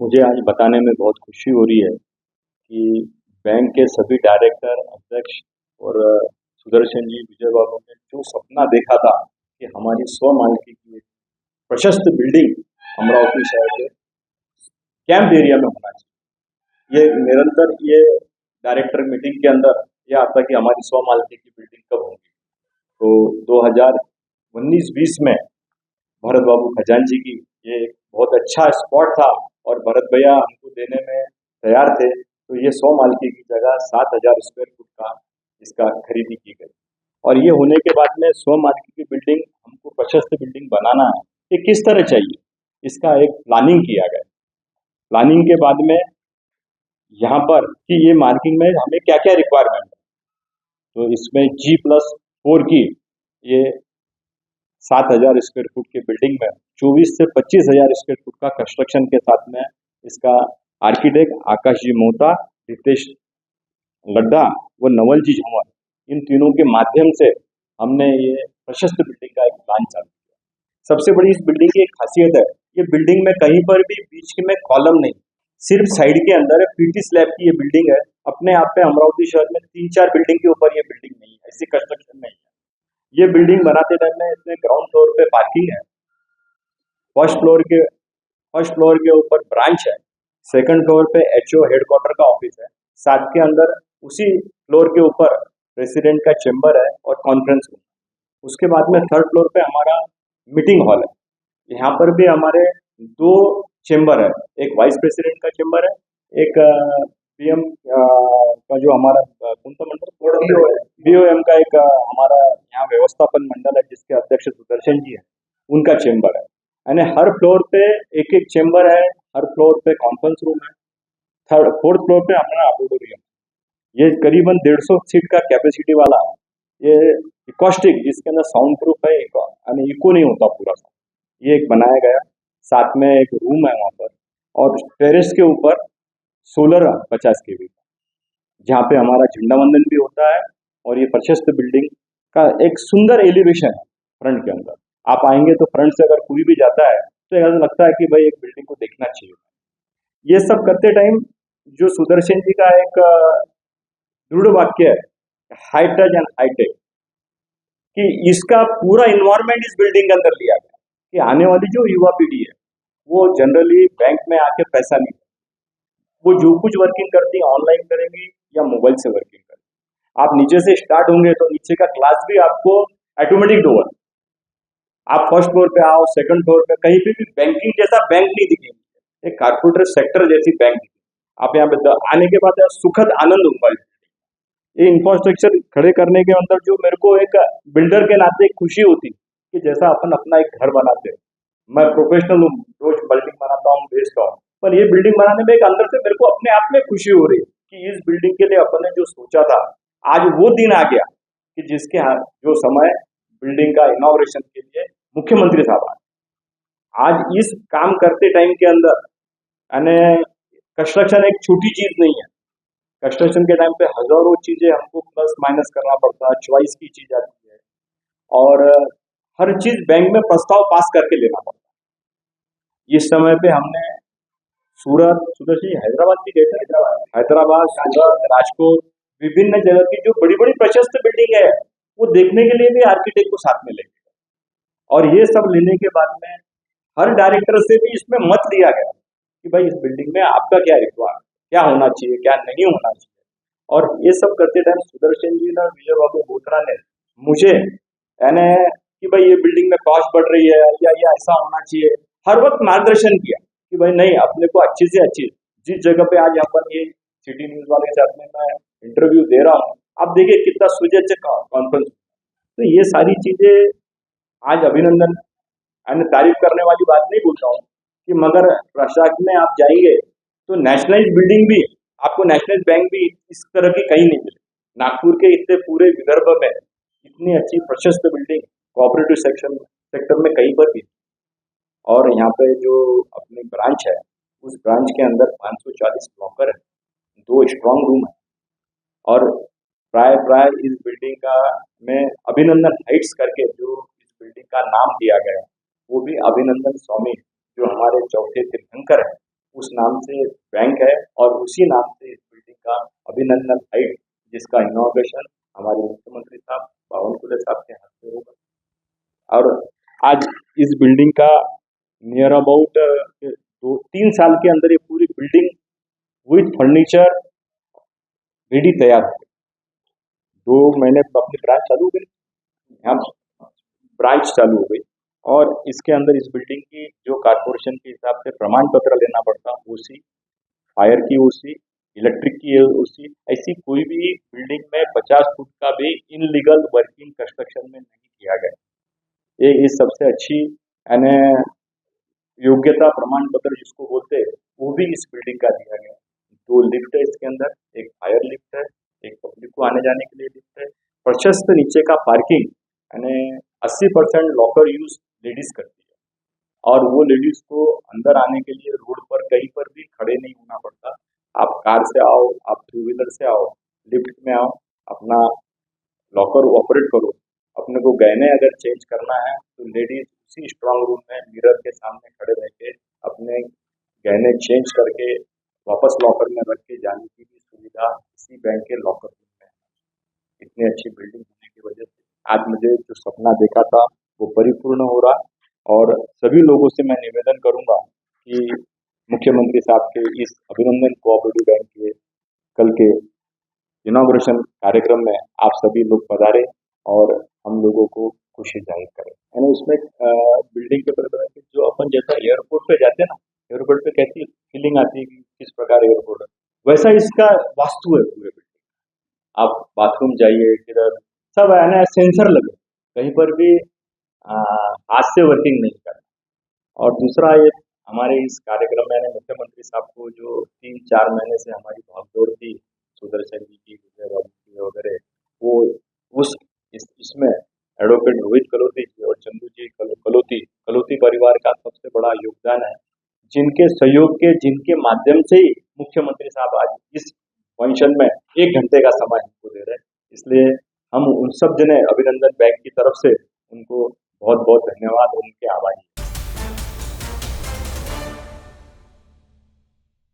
मुझे आज बताने में बहुत खुशी हो रही है कि बैंक के सभी डायरेक्टर, अध्यक्ष और सुदर्शन जी, विजय बाबू ने जो सपना देखा था कि हमारी स्व मालिकी की एक प्रशस्त बिल्डिंग अमरावती शहर के कैंप एरिया में होना चाहिए। ये निरंतर ये डायरेक्टर मीटिंग के अंदर ये आता कि हमारी स्व मालिकी की बिल्डिंग कब होगी। तो 2019-20 में भरत बाबू खजांची की ये एक बहुत अच्छा स्पॉट था और भरत भैया हमको देने में तैयार थे। तो ये 100 मालिकी की जगह 7,000 स्क्वायर फुट का इसका खरीदी की गई। और ये होने के बाद में 100 मालिकी की बिल्डिंग हमको प्रशस्त बिल्डिंग बनाना है, ये किस तरह चाहिए, इसका एक प्लानिंग किया गया। प्लानिंग के बाद में यहाँ पर कि ये मार्किंग में हमें क्या क्या रिक्वायरमेंट है, तो इसमें G+4 की ये 7,000 स्क्वायर फुट की बिल्डिंग में 24 से 25,000 स्क्वायर फुट का कंस्ट्रक्शन के साथ में इसका आर्किटेक्ट आकाश जी मोहता, रितेश लड्डा व नवल जी झंवर, इन तीनों के माध्यम से हमने ये प्रशस्त बिल्डिंग का एक प्लान चालू किया। सबसे बड़ी इस बिल्डिंग की एक खासियत है, ये बिल्डिंग में कहीं पर भी बीच में कॉलम नहीं, सिर्फ साइड के अंदर है। पीटी स्लैब की ये बिल्डिंग है। अपने आप में अमरावती शहर में 3-4 बिल्डिंग के ऊपर ये बिल्डिंग नहीं है, ऐसी कंस्ट्रक्शन नहीं है। ये बिल्डिंग बनाते टाइम में इसमें ग्राउंड फ्लोर पे पार्किंग है, फर्स्ट फ्लोर के फर्स्ट फ्लोर के ऊपर ब्रांच है, सेकंड फ्लोर पे एचओ हेडक्वार्टर का ऑफिस है, साथ के अंदर उसी फ्लोर के ऊपर प्रेसिडेंट का चेंबर है और कॉन्फ्रेंस रूम। उसके बाद में थर्ड फ्लोर पे हमारा मीटिंग हॉल है। यहाँ पर भी हमारे 2 चेंबर है, एक वाइस प्रेसिडेंट का चेंबर है, एक पीएम का जो हमारा कौन सा मंडल, बीओएम का एक हमारा यहाँ व्यवस्थापन मंडल है जिसके अध्यक्ष सुदर्शन जी है, उनका चेंबर है। यानी हर फ्लोर पे एक एक चेंबर है, हर फ्लोर पे कॉन्फ्रेंस रूम है, फोर्थ फ्लोर पे हमारा ऑडिटोरियम। ये करीबन 150 सीट का कैपेसिटी वाला, ये इकोस्टिक जिसके अंदर साउंड प्रूफ है, यानी इको नहीं होता पूरा सा, ये एक बनाया गया। साथ में एक रूम है वहाँ पर, और टेरेस के ऊपर सोलर 50 केवी, जहाँ पे हमारा झंडा वंदन भी होता है। और ये प्रशस्त बिल्डिंग का एक सुंदर एलिवेशन है फ्रंट के अंदर। आप आएंगे तो फ्रंट से अगर कोई भी जाता है तो ऐसा लगता है कि भाई एक बिल्डिंग को देखना चाहिए। ये सब करते टाइम जो सुदर्शन जी का एक दृढ़ वाक्य है, हाई टच एंड हाईटेक, कि इसका पूरा इन्वायरमेंट इस बिल्डिंग के अंदर लिया गया कि आने वाली जो युवा पीढ़ी है वो जनरली बैंक में आके पैसा नहीं, वो जो कुछ वर्किंग करती है ऑनलाइन करेंगी या मोबाइल से वर्किंग करेंगी। आप नीचे से स्टार्ट होंगे तो नीचे का क्लास भी आपको ऑटोमेटिक डोर, आप फर्स्ट फ्लोर पे आओ, सेकंड फ्लोर पे कहीं पे भी बैंकिंग जैसा बैंक नहीं दिखेंगे, एक कारपोरेटर सेक्टर जैसी बैंक दिखेगी। आप यहाँ पे आने के बाद सुखद आनंद होगा। ये इंफ्रास्ट्रक्चर खड़े करने के अंदर जो मेरे को एक बिल्डर के नाते एक खुशी होती कि जैसा अपन अपना एक घर बनाते हैं। मैं प्रोफेशनल हूँ, रोज बिल्डिंग बनाता हूँ, बेचता हूँ, पर ये बिल्डिंग बनाने में एक अंदर से मेरे को अपने आप में खुशी हो रही है कि इस बिल्डिंग के लिए अपन ने जो सोचा था, आज वो दिन आ गया कि जिसके जो समय बिल्डिंग का इनॉग्रेशन के लिए मुख्यमंत्री साहब आज इस काम करते टाइम के अंदर, यानी कंस्ट्रक्शन एक छोटी चीज नहीं है। कंस्ट्रक्शन के टाइम पे हजारों चीजें हमको प्लस माइनस करना पड़ता है, चॉइस की चीज आती है, और हर चीज बैंक में प्रस्ताव पास करके लेना पड़ता है। इस समय पे हमने सूरत, सुदर्शन हैदराबाद की गए, हैदराबाद, सूरत, राजकोट, विभिन्न जगह की जो बड़ी बड़ी प्रशस्त बिल्डिंग है वो देखने के लिए भी आर्किटेक्ट को साथ में लेंगे। और ये सब लेने के बाद में हर डायरेक्टर से भी इसमें मत लिया गया कि भाई इस बिल्डिंग में आपका क्या रिक्वायरमेंट, क्या होना चाहिए, क्या नहीं होना चाहिए। और ये सब करते टाइम सुदर्शन जी ने, विजय बाबू बोथरा ने मुझे, यानी कि भाई ये बिल्डिंग में कॉस्ट बढ़ रही है या ऐसा होना चाहिए, हर वक्त मार्गदर्शन किया कि भाई नहीं, अपने को अच्छी से अच्छी, जिस जगह पे आज यहाँ पर ये सिटी न्यूज वाले के साथ में मैं इंटरव्यू दे रहा हूँ, आप देखिए कितना सुजज कॉन्फ्रेंस। तो ये सारी चीजें आज अभिनंदन, यानी तारीफ करने वाली बात नहीं बोलता हूँ कि मगर प्रशासन में आप जाएंगे तो नेशनलाइज बिल्डिंग भी आपको, नेशनल बैंक भी इस तरह की कहीं नहीं मिले। नागपुर के इतने पूरे विदर्भ में इतनी अच्छी प्रशस्त बिल्डिंग कोऑपरेटिव सेक्टर में कहीं पर भी। और यहाँ पे जो अपनी ब्रांच है, उस ब्रांच के अंदर 540 ब्लॉकर है, 2 स्ट्रांग रूम है, और प्राय प्राय इस बिल्डिंग का में अभिनंदन हाइट्स करके जो इस बिल्डिंग का नाम दिया गया है, वो भी अभिनंदन स्वामी जो हमारे चौथे तीर्थंकर है, उस नाम से बैंक है और उसी नाम से इस बिल्डिंग का अभिनंदन हाइट जिसका इनॉग्रेशन हमारे मुख्यमंत्री साहब बावनकुले साहब के हाथ से होगा। और आज इस बिल्डिंग का नियर अबाउट 2-3 साल के अंदर ये पूरी बिल्डिंग विथ फर्नीचर रेडी तैयार हो गई। 2 महीने अपनी ब्रांच चालू हो गई, यहाँ ब्रांच चालू हो गई और इसके अंदर इस बिल्डिंग की जो कारपोरेशन के हिसाब से प्रमाण पत्र लेना पड़ता, ओसी, फायर की ओसी, इलेक्ट्रिक की ओसी, ऐसी कोई भी बिल्डिंग में 50 फुट का भी इनलीगल वर्किंग कंस्ट्रक्शन में नहीं किया गया। ये इस सबसे अच्छी यानी योग्यता प्रमाण पत्र जिसको बोलते हैं वो भी इस बिल्डिंग का दिया गया। 2 लिफ्ट है इसके अंदर, एक फायर लिफ्ट है, एक पब्लिक को आने जाने के लिए लिफ्ट है, प्रशस्त नीचे का पार्किंग यानी 80% लॉकर यूज लेडीज करती है और वो लेडीज को अंदर आने के लिए रोड पर कहीं पर भी खड़े नहीं होना पड़ता। आप कार से आओ, आप 2 व्हीलर से आओ, लिफ्ट में आओ, अपना लॉकर ऑपरेट करो। अपने को गहने अगर चेंज करना है तो लेडीज उसी स्ट्रांग रूम में मिरर के सामने खड़े रह के अपने गहने चेंज करके वापस लॉकर में रख के जाने की भी सुविधा इसी बैंक के लॉकर रूम में है। इतनी अच्छी बिल्डिंग होने की वजह से आज मुझे जो सपना देखा था वो परिपूर्ण हो रहा। और सभी लोगों से मैं निवेदन करूंगा कि मुख्यमंत्री साहब के इस अभिनंदन कोऑपरेटिव बैंक के कल के इनॉग्रेशन कार्यक्रम में आप सभी लोग पधारे और हम लोगों को खुशी जाहिर करें। यानी उसमें बिल्डिंग के बराबर है जो अपन जैसा एयरपोर्ट पे जाते हैं ना, एयरपोर्ट पे कैसी फीलिंग आती है कि किस प्रकार एयरपोर्ट है, वैसा इसका वास्तु है पूरे बिल्डिंग। आप बाथरूम जाइए किधर सब है ना सेंसर लगे, कहीं पर भी हाथ से वर्किंग नहीं कर। और दूसरा ये हमारे इस कार्यक्रम में मुख्यमंत्री साहब को जो 3-4 महीने से हमारी भागदौड़ थी, सुदर्शन जी की, विजय बाबू की वगैरह, वो उस इसमें एडवोकेट रोहित कलोती जी और चंदू जी कलोती परिवार का सबसे बड़ा योगदान है, जिनके सहयोग के जिनके माध्यम से ही मुख्यमंत्री साहब आज इस फंक्शन में 1 घंटे का समय हमको दे रहे हैं। इसलिए हम उन सब जने अभिनंदन बैंक की तरफ से उनको बहुत बहुत धन्यवाद और उनके आभारी।